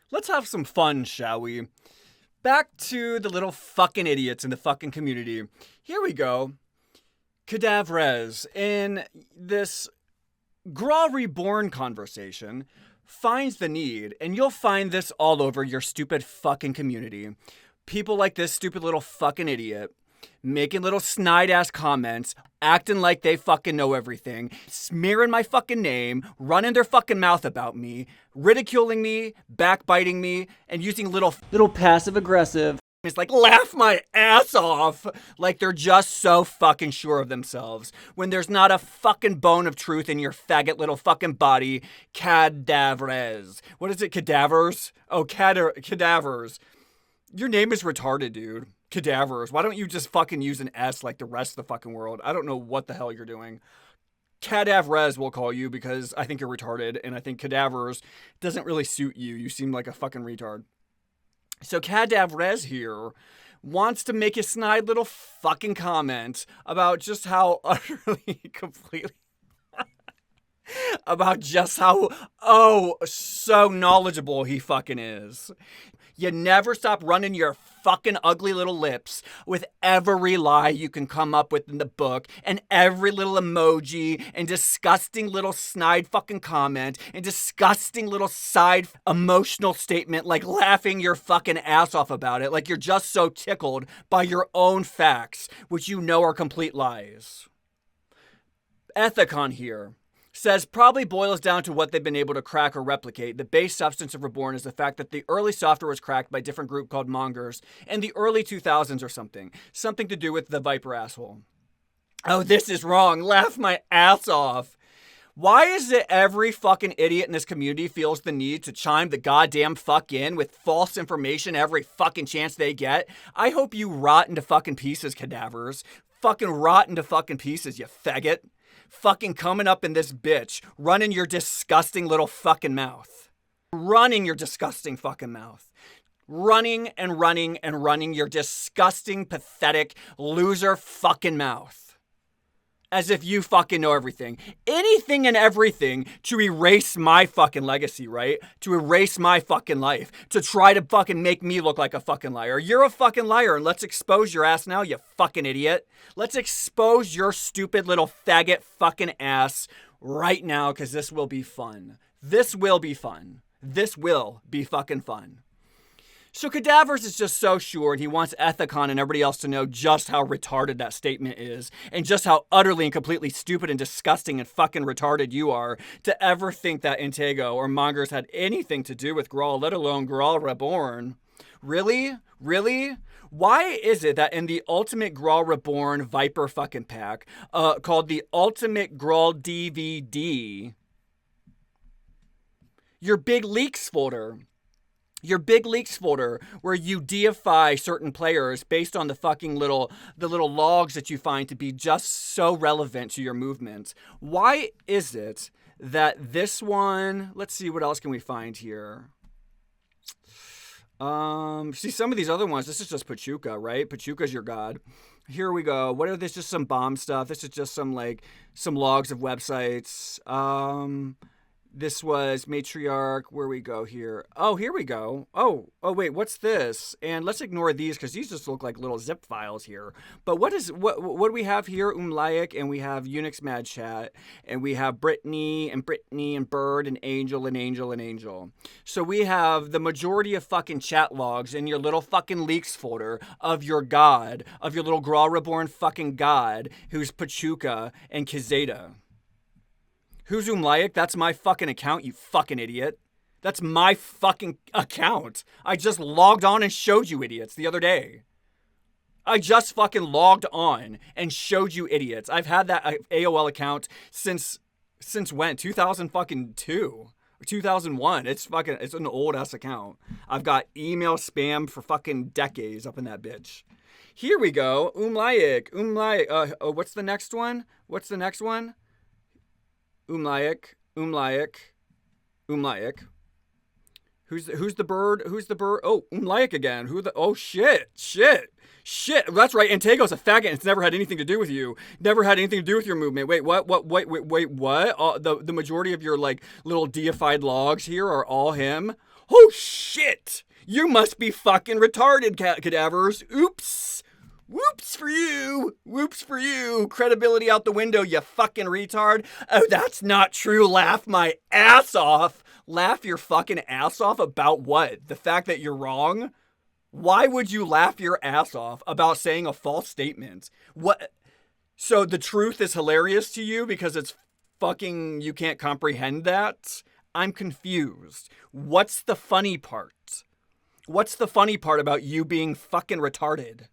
Let's have some fun, shall we? Back to the little fucking idiots in the fucking community. Here we go. Cadavrez, in this Graw Reborn conversation, finds the need, and you'll find this all over your stupid fucking community. People like this stupid little fucking idiot making little snide ass comments, acting like they fucking know everything, smearing my fucking name, running their fucking mouth about me, ridiculing me, backbiting me, and using little passive aggressive. It's like, laugh my ass off, like they're just so fucking sure of themselves when there's not a fucking bone of truth in your faggot little fucking body. Cadavres. What is it? Cadavers? Oh, cadavers. Your name is retarded, dude. Cadavers. Why don't you just fucking use an S like the rest of the fucking world? I don't know what the hell you're doing. Cadavres will call you because I think you're retarded, and I think cadavers doesn't really suit you. You seem like a fucking retard. So Cadavres here wants to make a snide little fucking comment about just how utterly, completely, about just how, so knowledgeable he fucking is. You never stop running your fucking ugly little lips with every lie you can come up with in the book, and every little emoji, and disgusting little snide fucking comment, and disgusting little side emotional statement, like laughing your fucking ass off about it, like you're just so tickled by your own facts, which you know are complete lies. Ethicon here says probably boils down to what they've been able to crack or replicate. The base substance of Reborn is the fact that the early software was cracked by a different group called Mongers in the early 2000s or something. Something to do with the Viper asshole. Oh, this is wrong. Laugh my ass off. Why is it every fucking idiot in this community feels the need to chime the goddamn fuck in with false information every fucking chance they get? I hope you rot into fucking pieces, cadavers. Fucking rot into fucking pieces, you faggot. Fucking coming up in this bitch, running your disgusting little fucking mouth. Running your disgusting fucking mouth. Running and running and running your disgusting, pathetic, loser fucking mouth. As if you fucking know everything. Anything and everything to erase my fucking legacy, right? To erase my fucking life. To try to fucking make me look like a fucking liar. You're a fucking liar, and let's expose your ass now, you fucking idiot. Let's expose your stupid little faggot fucking ass right now, because this will be fun. This will be fun. This will be fucking fun. So Cadavers is just so sure, and he wants Ethicon and everybody else to know just how retarded that statement is, and just how utterly and completely stupid and disgusting and fucking retarded you are to ever think that Intego or Mongers had anything to do with Grawl, let alone Grawl Reborn. Really? Really? Why is it that in the Ultimate Grawl Reborn Viper fucking pack, called the Ultimate Grawl DVD, your big leaks folder where you deify certain players based on the fucking little logs that you find to be just so relevant to your movement. Why is it that this one, let's see, what else can we find here? See, some of these other ones, this is just Pachuca, right? Pachuca's your god. Here we go. What are this? Just some bomb stuff. This is just some logs of websites. This was Matriarch. Where we go here? Oh, here we go. Oh, wait, what's this? And let's ignore these because these just look like little zip files here. But what do we have here? Umlaik, and we have Unix Mad Chat, and we have Brittany and Bird and Angel and Angel and Angel. So we have the majority of fucking chat logs in your little fucking leaks folder of your god, of your little Grawl Reborn fucking god, who's Pachuca and Kizeta. Who's Umlaik? That's my fucking account, you fucking idiot. That's my fucking account. I just logged on and showed you idiots the other day. I just fucking logged on and showed you idiots. I've had that AOL account since when? 2002 or 2001. It's an old ass account. I've got email spam for fucking decades up in that bitch. Here we go. Umlaik. What's the next one? Umlaik. Who's the bird? Oh, Umlaik again. Shit. That's right. Antego's a faggot. It's never had anything to do with you. Never had anything to do with your movement. Wait, what? Wait, what? The majority of your little deified logs here are all him. Oh shit! You must be fucking retarded, cadavers. Oops. Whoops for you. Whoops for you. Credibility out the window, you fucking retard. Oh, that's not true. Laugh my ass off. Laugh your fucking ass off about what? The fact that you're wrong? Why would you laugh your ass off about saying a false statement? What? So the truth is hilarious to you because it's fucking, you can't comprehend that? I'm confused. What's the funny part? What's the funny part about you being fucking retarded?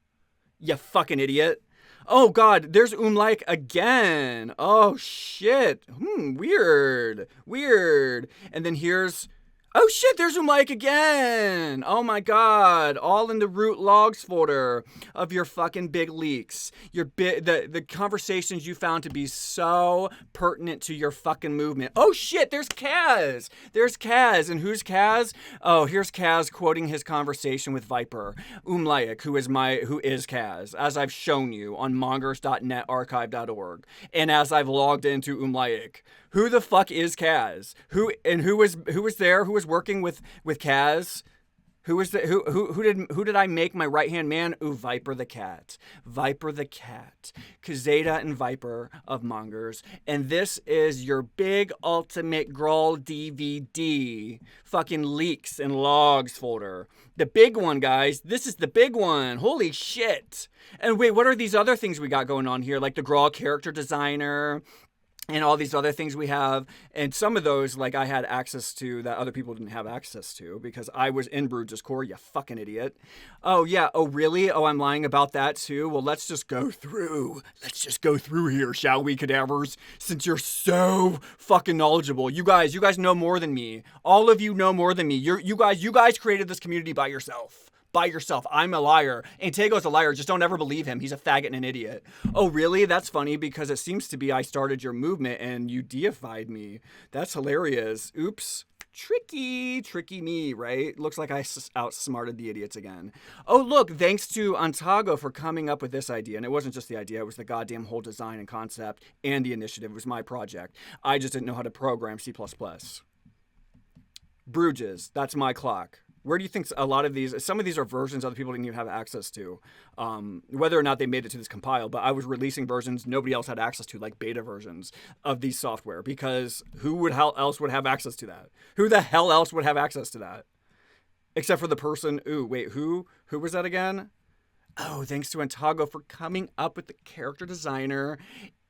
You fucking idiot. Oh god, there's Umlaik again. Oh shit. Weird. Weird. And then here's... Oh shit, there's Umlaik again! Oh my god, all in the root logs folder of your fucking big leaks. Your the conversations you found to be so pertinent to your fucking movement. Oh shit, there's Kaz! There's Kaz, and who's Kaz? Oh, here's Kaz quoting his conversation with Viper. Umlaik, who is Kaz, as I've shown you on mongers.net archive.org, and as I've logged into Umlaik. Who the fuck is Kaz? Who was there? Who was working with Kaz? Who did I make my right hand man? Ooh, Viper the cat. Viper the cat. Kazeta and Viper of Mongers. And this is your big ultimate Grawl DVD fucking leaks and logs folder. The big one, guys. This is the big one. Holy shit. And wait, what are these other things we got going on here? Like the Grawl character designer and all these other things we have. And some of those, like, I had access to that other people didn't have access to because I was in Bruges Core, you fucking idiot. Oh, yeah. Oh, really? Oh, I'm lying about that, too? Well, let's just go through. Let's just go through here, shall we, cadavers? Since you're so fucking knowledgeable. You guys know more than me. All of you know more than me. You guys created this community by yourself. By yourself. I'm a liar. Antego's a liar. Just don't ever believe him. He's a faggot and an idiot. Oh, really? That's funny because it seems to be I started your movement and you deified me. That's hilarious. Oops. Tricky me, right? Looks like I outsmarted the idiots again. Oh, look, thanks to Antago for coming up with this idea. And it wasn't just the idea, it was the goddamn whole design and concept and the initiative. It was my project. I just didn't know how to program C++. Bruges, that's my clock. Where do you think some of these are versions other people didn't even have access to, whether or not they made it to this compile, but I was releasing versions nobody else had access to, like beta versions of these software, because who else would have access to that? Who the hell else would have access to that? Except for the person, who was that again? Oh, thanks to Antago for coming up with the character designer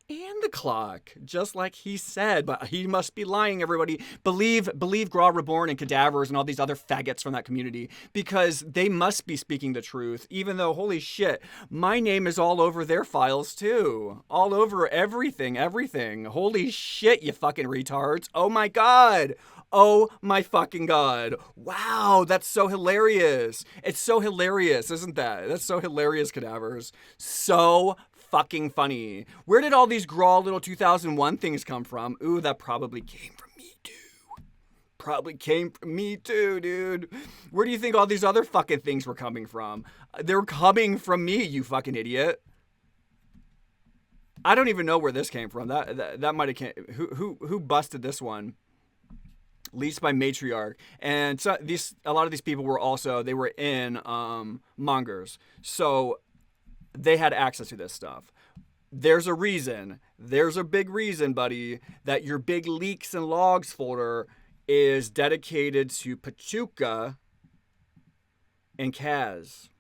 and the clock, just like he said, but he must be lying, everybody. Believe Grawl Reborn and Cadavers and all these other faggots from that community, because they must be speaking the truth, even though, holy shit, my name is all over their files too. All over everything. Holy shit, you fucking retards. Oh my god. Oh my fucking god. Wow, that's so hilarious. It's so hilarious, isn't that? That's so hilarious, Cadavers. So fucking funny. Where did all these Grawl little 2001 things come from? Ooh, that probably came from me too. Dude. Where do you think all these other fucking things were coming from? They were coming from me, you fucking idiot. I don't even know where this came from. That might have came. Who busted this one? Leased by Matriarch. And so a lot of these people were in Mongers. So they had access to this stuff. There's a reason. There's a big reason, buddy, that your big leaks and logs folder is dedicated to Pachuca and Kaz.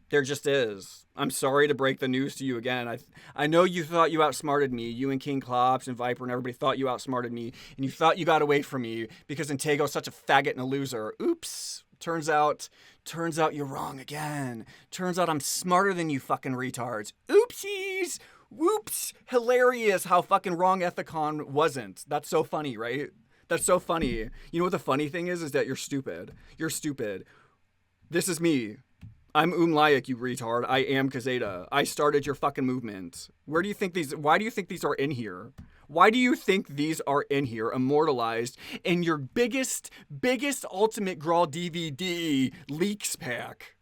There just is. I'm sorry to break the news to you again. I know you thought you outsmarted me. You and King Klops and Viper and everybody thought you outsmarted me. And you thought you got away from me because Antego's such a faggot and a loser. Oops. Turns out you're wrong again. Turns out I'm smarter than you fucking retards. Oopsies! Whoops! Hilarious how fucking wrong Ethicon wasn't. That's so funny, right? That's so funny. You know what the funny thing is that you're stupid. You're stupid. This is me. I'm Umlaik, you retard. I am Kazeta. I started your fucking movement. Why do you think these are in here? Why do you think these are in here, immortalized in your biggest ultimate Grawl DVD leaks pack?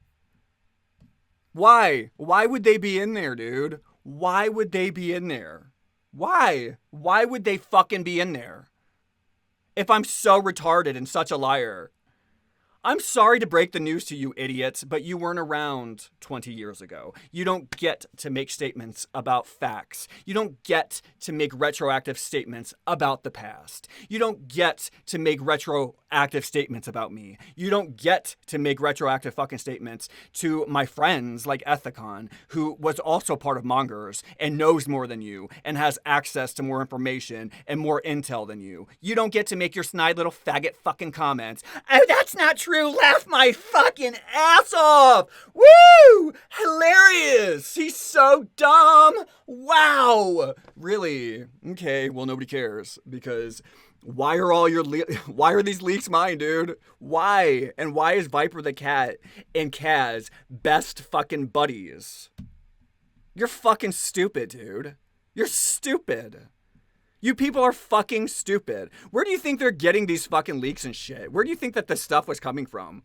Why? Why would they be in there, dude? Why would they be in there? Why? Why would they fucking be in there? If I'm so retarded and such a liar. I'm sorry to break the news to you, idiots, but you weren't around 20 years ago. You don't get to make statements about facts. You don't get to make retroactive statements about the past. You don't get to make retroactive statements about me. You don't get to make retroactive fucking statements to my friends like Ethicon, who was also part of Mongers and knows more than you and has access to more information and more intel than you. You don't get to make your snide little faggot fucking comments. Oh, that's not true. Laugh my fucking ass off. Woo! Hilarious. He's so dumb. Wow. Really? Okay, well, nobody cares because why are these leaks mine, dude? Why? And why is Viper the Cat and Kaz best fucking buddies? You're fucking stupid, dude. You're stupid. You people are fucking stupid. Where do you think they're getting these fucking leaks and shit? Where do you think that this stuff was coming from?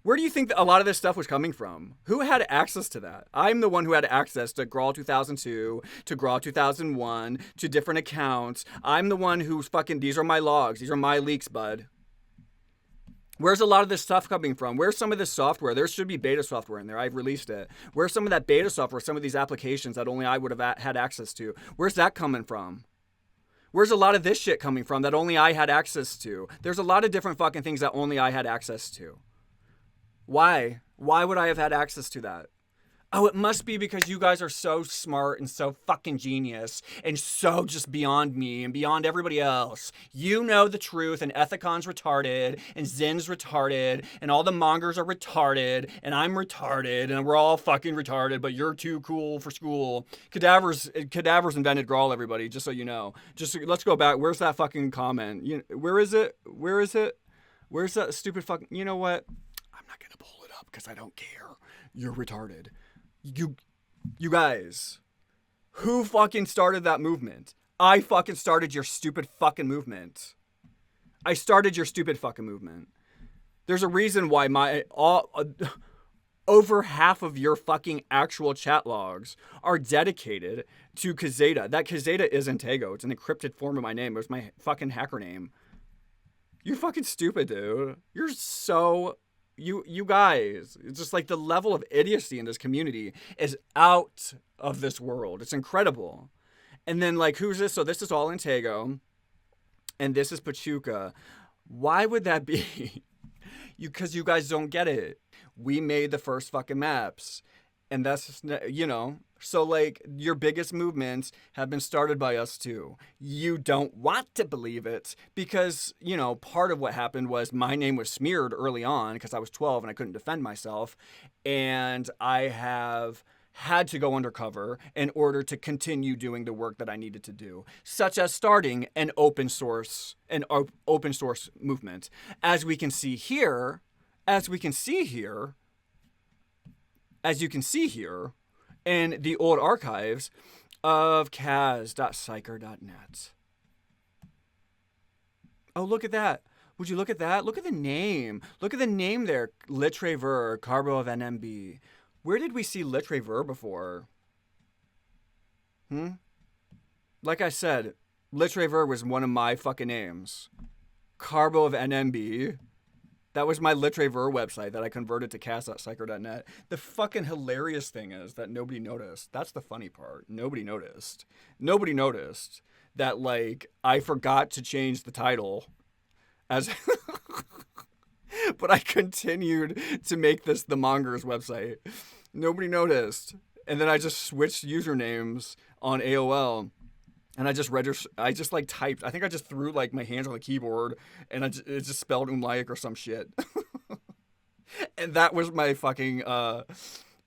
Where do you think that a lot of this stuff was coming from? Who had access to that? I'm the one who had access to Grawl 2002, to Grawl 2001, to different accounts. I'm the one who's fucking, these are my logs. These are my leaks, bud. Where's a lot of this stuff coming from? Where's some of this software? There should be beta software in there. I've released it. Where's some of that beta software, some of these applications that only I would have had access to? Where's that coming from? Where's a lot of this shit coming from that only I had access to? There's a lot of different fucking things that only I had access to. Why? Why would I have had access to that? Oh, it must be because you guys are so smart and so fucking genius and so just beyond me and beyond everybody else. You know the truth, and Ethicon's retarded and Zin's retarded and all the Mongers are retarded and I'm retarded and we're all fucking retarded, but you're too cool for school. Cadavers invented Grawl, everybody, just so you know. Just let's go back. Where's that fucking comment? Where is it? Where's that stupid fucking... You know what? I'm not gonna pull it up because I don't care. You're retarded. You guys, who fucking started that movement? I fucking started your stupid fucking movement. I started your stupid fucking movement. There's a reason why over half of your fucking actual chat logs are dedicated to Kazeta. That Kazeta is Intego. It's an encrypted form of my name. It was my fucking hacker name. You're fucking stupid, dude. You're so... You guys, it's just like the level of idiocy in this community is out of this world. It's incredible. And then like, who's this? So this is all Intego and this is Pachuca. Why would that be? Because you guys don't get it. We made the first fucking maps and that's, you know, so like your biggest movements have been started by us too. You don't want to believe it because, you know, part of what happened was my name was smeared early on because I was 12 and I couldn't defend myself. And I have had to go undercover in order to continue doing the work that I needed to do, such as starting an open source movement. As you can see here, in the old archives of kaz.psyker.net. Oh, look at that. Would you look at that? Look at the name. Look at the name there. Litrever, Carbo of NMB. Where did we see Litrever before? Like I said, Litrever was one of my fucking names. Carbo of NMB. That was my Litrever website that I converted to kaz.psyker.net. The fucking hilarious thing is that nobody noticed. That's the funny part. Nobody noticed. Nobody noticed that, like, I forgot to change the title as... but I continued to make this the Mongers website. Nobody noticed. And then I just switched usernames on AOL. And I just typed. I think I just threw like my hands on the keyboard and it just spelled Umlaik or some shit. And that was my fucking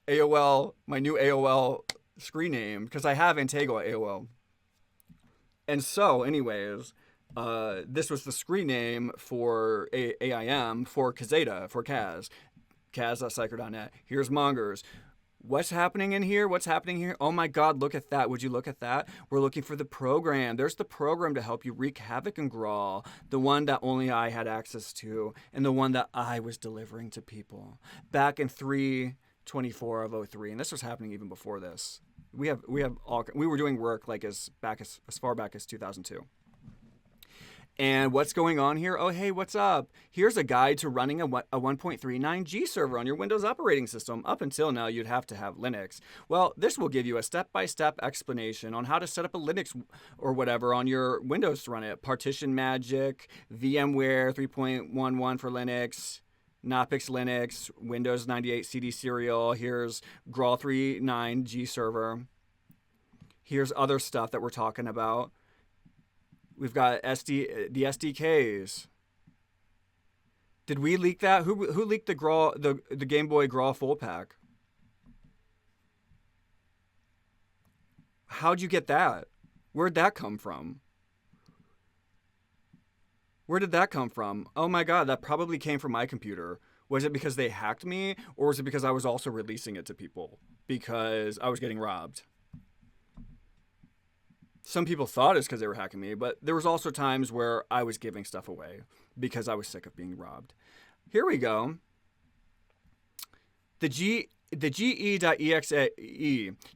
AOL, my new AOL screen name because I have Intego at AOL. And so, anyways, this was the screen name for AIM for Kazeta, for Kaz. Kaz.psyker.net. Here's Mongers. What's happening in here? What's happening here? Oh my God, look at that. Would you look at that? We're looking for the program. There's the program to help you wreak havoc in Grawl. The one that only I had access to and the one that I was delivering to people back in 3/24 of 03. And this was happening even before this. We were doing work like as far back as 2002. And what's going on here? Oh, hey, what's up? Here's a guide to running a 1.39G server on your Windows operating system. Up until now, you'd have to have Linux. Well, this will give you a step-by-step explanation on how to set up a Linux or whatever on your Windows to run it. Partition Magic, VMware 3.11 for Linux, Knoppix Linux, Windows 98 CD Serial. Here's Graal 39G server. Here's other stuff that we're talking about. We've got the SDKs. Did we leak that? Who leaked the Game Boy Graal full pack? How'd you get that? Where'd that come from? Where did that come from? Oh my god, that probably came from my computer. Was it because they hacked me, or was it because I was also releasing it to people because I was getting robbed? Some people thought it's because they were hacking me, but there was also times where I was giving stuff away because I was sick of being robbed. Here we go. The GE.exe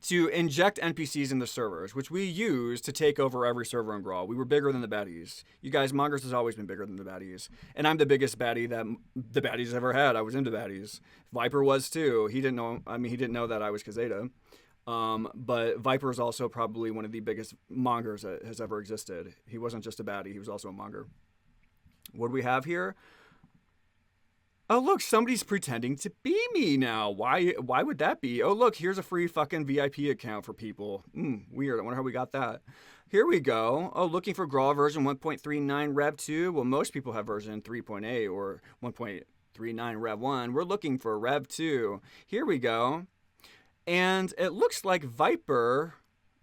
to inject NPCs in the servers, which we use to take over every server in Graal. We were bigger than the baddies. You guys, Mongers has always been bigger than the baddies. And I'm the biggest baddie that the baddies ever had. I was into baddies. Viper was too. He didn't know that I was Kazeta. But Viper is also probably one of the biggest mongers that has ever existed. He wasn't just a baddie, he was also a monger. What do we have here? Oh, look, somebody's pretending to be me now. Why would that be? Oh, look, here's a free fucking VIP account for people. Weird. I wonder how we got that. Here we go. Oh, looking for Graal version 1.39 Rev 2. Well, most people have version 3.8 or 1.39 Rev 1. We're looking for Rev 2. Here we go. And it looks like Viper,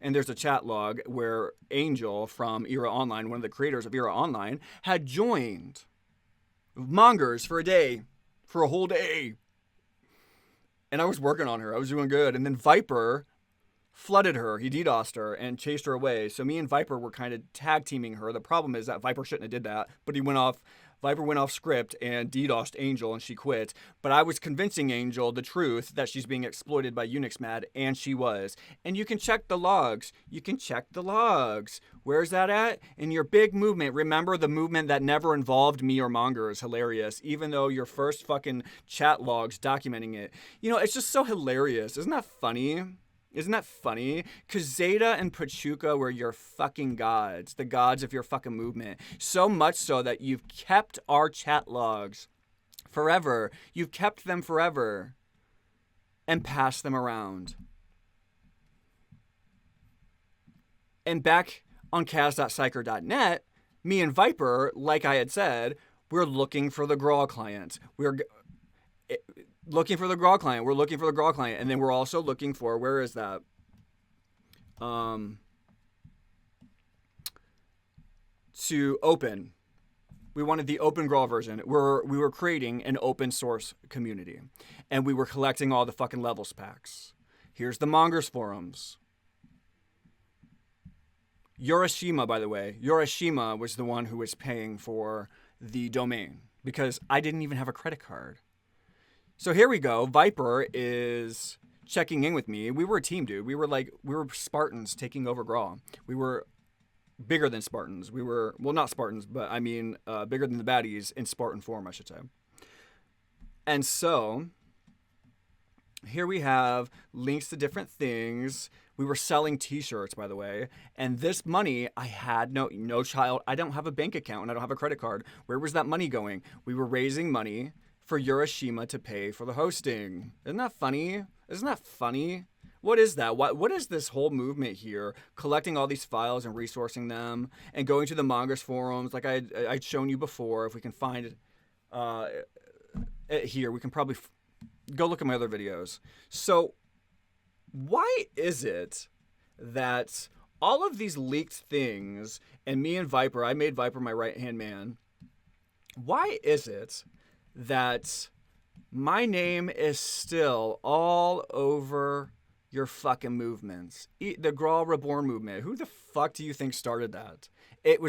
and there's a chat log where Angel from Era Online, one of the creators of Era Online, had joined Mongers for a whole day. And I was working on her. I was doing good. And then Viper flooded her. He DDoSed her and chased her away. So me and Viper were kind of tag teaming her. The problem is that Viper shouldn't have did that, but Viper went off script and DDoSed Angel and she quit. But I was convincing Angel the truth that she's being exploited by UnixMad, and she was. And you can check the logs. Where's that at? In your big movement. Remember the movement that never involved me or Monger is hilarious, even though your first fucking chat logs documenting it. You know, it's just so hilarious. Isn't that funny? Because Zeta and Pachuca were your fucking gods, the gods of your fucking movement. So much so that you've kept our chat logs forever. You've kept them forever and passed them around. And back on Kaz.Psyker.net, me and Viper, like I had said, we're looking for the Graal client. We're looking for the Graal client. And then we're also looking for, where is that? To open. We wanted the open Graal version. We were creating an open source community. And we were collecting all the fucking levels packs. Here's the Mongers forums. Yorishima, by the way. Yorishima was the one who was paying for the domain. Because I didn't even have a credit card. So here we go. Viper is checking in with me. We were a team, dude. We were Spartans taking over Graal. We were bigger than Spartans. We were, well, not Spartans, but I mean bigger than the baddies in Spartan form, I should say. And so here we have links to different things. We were selling t-shirts, by the way. And this money, I had no child. I don't have a bank account and I don't have a credit card. Where was that money going? We were raising money for Yorishima to pay for the hosting. Isn't that funny? What is that? What is this whole movement here? Collecting all these files and resourcing them and going to the Mongers forums like I'd shown you before. If we can find it here, we can probably go look at my other videos. So why is it that all of these leaked things, and me and Viper, I made Viper my right-hand man, why is it that my name is still all over your fucking movements? The Graal Reborn movement. Who the fuck do you think started that? It was